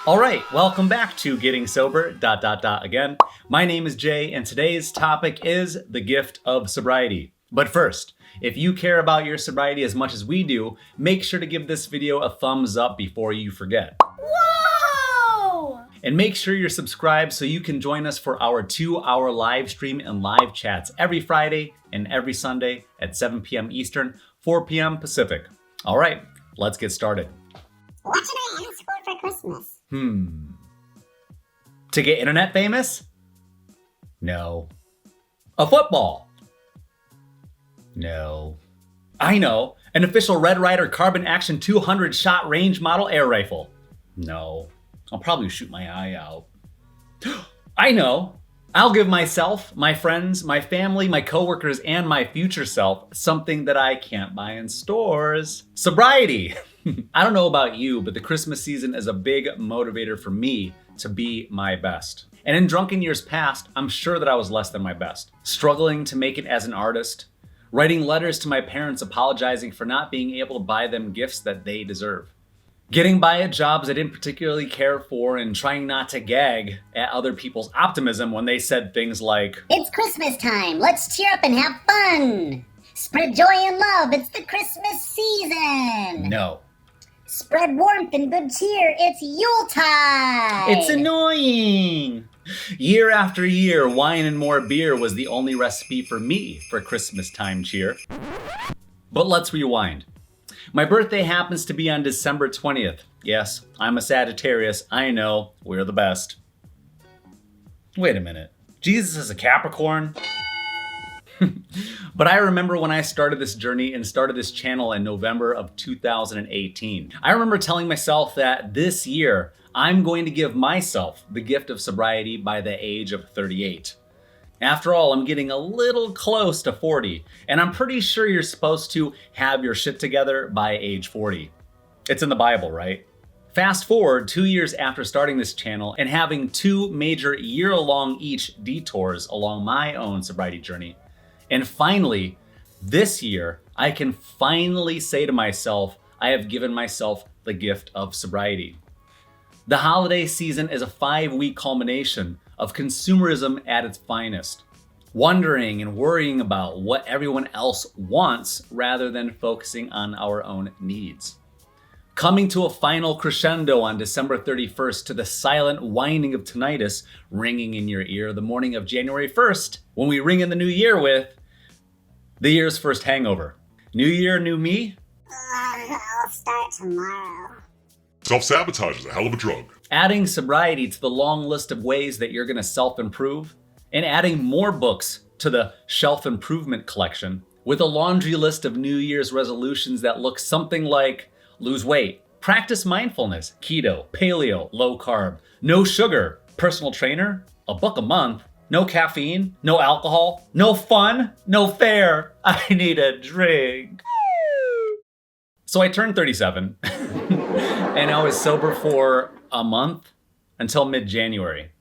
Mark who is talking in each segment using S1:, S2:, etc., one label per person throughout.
S1: All right, welcome back to Getting Sober, again. My name is Jay, and today's topic is the gift of sobriety. But first, if you care about your sobriety as much as we do, make sure to give this video a thumbs up before you forget.
S2: Whoa!
S1: And make sure you're subscribed so you can join us for our 2-hour live stream and live chats every Friday and every Sunday at 7 p.m. Eastern, 4 p.m. Pacific. All right, let's get started.
S2: What should I ask for Christmas?
S1: To get internet famous? No. A football? No. I know. An official Red Ryder Carbon Action 200 shot range model air rifle? No. I'll probably shoot my eye out. I know. I'll give myself, my friends, my family, my coworkers, and my future self something that I can't buy in stores. Sobriety. I don't know about you, but the Christmas season is a big motivator for me to be my best. And in drunken years past, I'm sure that I was less than my best. Struggling to make it as an artist, writing letters to my parents apologizing for not being able to buy them gifts that they deserve. Getting by at jobs I didn't particularly care for and trying not to gag at other people's optimism when they said things like,
S2: It's Christmas time, let's cheer up and have fun! Spread joy and love, it's the Christmas season!
S1: no.
S2: Spread warmth and good cheer, it's Yuletide!
S1: It's annoying! Year after year, wine and more beer was the only recipe for me for Christmas time cheer. But let's rewind. My birthday happens to be on December 20th. Yes, I'm a Sagittarius. I know, we're the best. Wait a minute. Jesus is a Capricorn? But I remember when I started this journey and started this channel in November of 2018. I remember telling myself that this year, I'm going to give myself the gift of sobriety by the age of 38. After all, I'm getting a little close to 40, and I'm pretty sure you're supposed to have your shit together by age 40. It's in the Bible, right? Fast forward 2 years after starting this channel and having 2 major year-long each detours along my own sobriety journey. And finally, this year, I can finally say to myself, I have given myself the gift of sobriety. The holiday season is a 5-week culmination of consumerism at its finest, wondering and worrying about what everyone else wants rather than focusing on our own needs. Coming to a final crescendo on December 31st to the silent whining of tinnitus ringing in your ear the morning of January 1st, when we ring in the new year with the year's first hangover. New year, new me?
S2: I'll start tomorrow.
S3: Self-sabotage is a hell of a drug.
S1: Adding sobriety to the long list of ways that you're gonna self-improve, and adding more books to the shelf improvement collection with a laundry list of New Year's resolutions that look something like lose weight, practice mindfulness, keto, paleo, low carb, no sugar, personal trainer, a book a month, no caffeine, no alcohol, no fun, no fair. I need a drink. So I turned 37 and I was sober for a month until mid-January.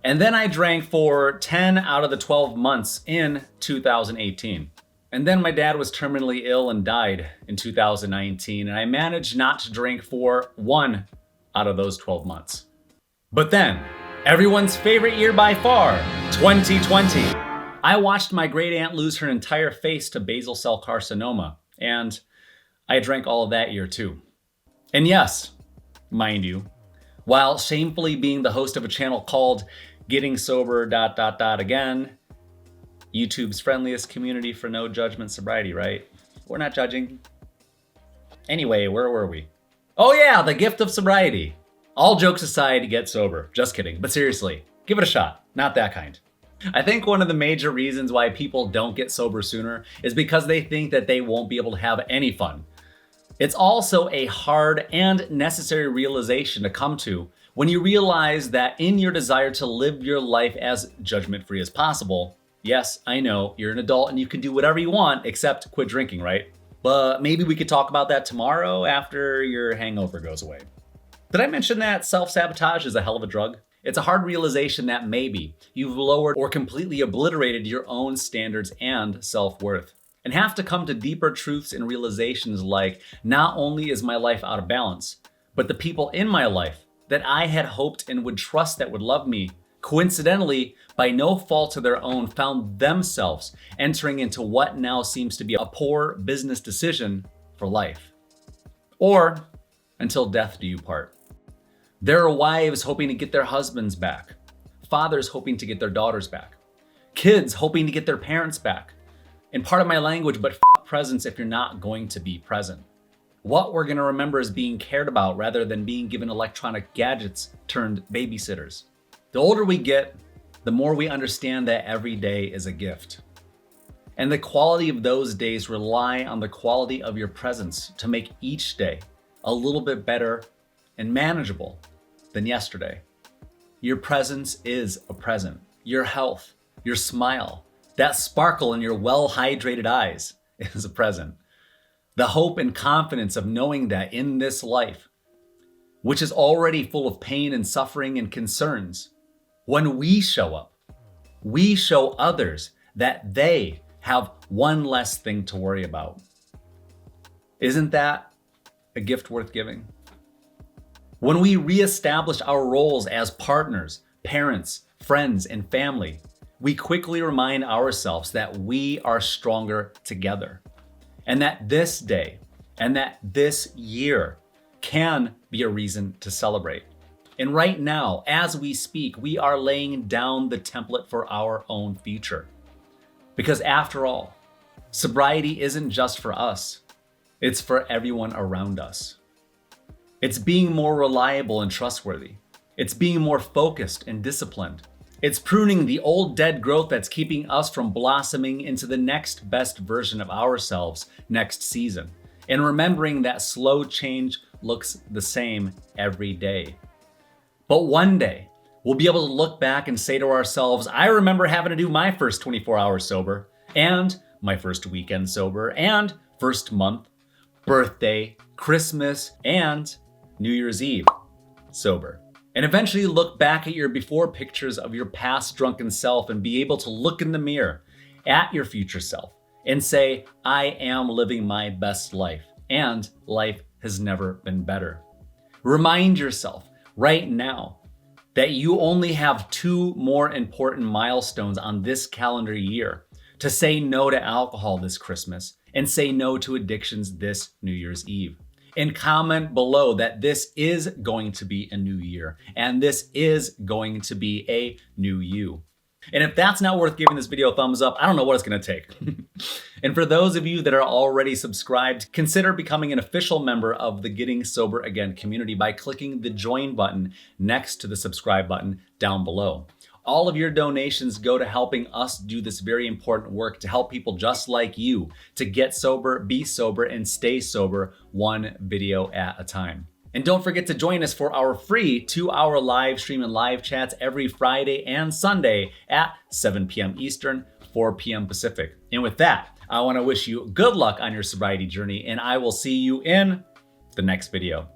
S1: And then I drank for 10 out of the 12 months in 2018. And then my dad was terminally ill and died in 2019, and I managed not to drink for 1 out of those 12 months. But then, everyone's favorite year by far, 2020. I watched my great aunt lose her entire face to basal cell carcinoma, and I drank all of that year too. And yes, mind you, while shamefully being the host of a channel called Getting Sober, again, YouTube's friendliest community for no judgment sobriety, right? We're not judging. Anyway, where were we? Oh yeah, the gift of sobriety. All jokes aside, get sober. Just kidding, but seriously, give it a shot. Not that kind. I think one of the major reasons why people don't get sober sooner is because they think that they won't be able to have any fun. It's also a hard and necessary realization to come to when you realize that in your desire to live your life as judgment-free as possible, yes, I know, you're an adult and you can do whatever you want except quit drinking, right? But maybe we could talk about that tomorrow after your hangover goes away. Did I mention that self-sabotage is a hell of a drug? It's a hard realization that maybe you've lowered or completely obliterated your own standards and self-worth, and have to come to deeper truths and realizations like, not only is my life out of balance, but the people in my life that I had hoped and would trust that would love me, coincidentally, by no fault of their own, found themselves entering into what now seems to be a poor business decision for life. Or until death do you part. There are wives hoping to get their husbands back, fathers hoping to get their daughters back, kids hoping to get their parents back. And part of my language, but presence if you're not going to be present. What we're going to remember is being cared about rather than being given electronic gadgets turned babysitters. The older we get, the more we understand that every day is a gift. And the quality of those days rely on the quality of your presence to make each day a little bit better and manageable than yesterday. Your presence is a present. Your health, your smile, that sparkle in your well-hydrated eyes is a present. The hope and confidence of knowing that in this life, which is already full of pain and suffering and concerns, when we show up, we show others that they have one less thing to worry about. Isn't that a gift worth giving? When we reestablish our roles as partners, parents, friends, and family, we quickly remind ourselves that we are stronger together, and that this day and that this year can be a reason to celebrate. And right now, as we speak, we are laying down the template for our own future. Because after all, sobriety isn't just for us, it's for everyone around us. It's being more reliable and trustworthy. It's being more focused and disciplined. It's pruning the old dead growth that's keeping us from blossoming into the next best version of ourselves next season. And remembering that slow change looks the same every day. But one day, we'll be able to look back and say to ourselves, I remember having to do my first 24 hours sober, and my first weekend sober, and first month, birthday, Christmas, and New Year's Eve sober. And eventually look back at your before pictures of your past drunken self and be able to look in the mirror at your future self and say, I am living my best life, and life has never been better. Remind yourself right now that you only have 2 more important milestones on this calendar year: to say no to alcohol this Christmas and say no to addictions this New Year's Eve. And comment below that this is going to be a new year and this is going to be a new you. And if that's not worth giving this video a thumbs up, I don't know what it's gonna take. And for those of you that are already subscribed, consider becoming an official member of the Getting Sober Again community by clicking the join button next to the subscribe button down below. All of your donations go to helping us do this very important work to help people just like you to get sober, be sober, and stay sober one video at a time. And don't forget to join us for our free 2-hour live stream and live chats every Friday and Sunday at 7 p.m. Eastern, 4 p.m. Pacific. And with that, I want to wish you good luck on your sobriety journey, and I will see you in the next video.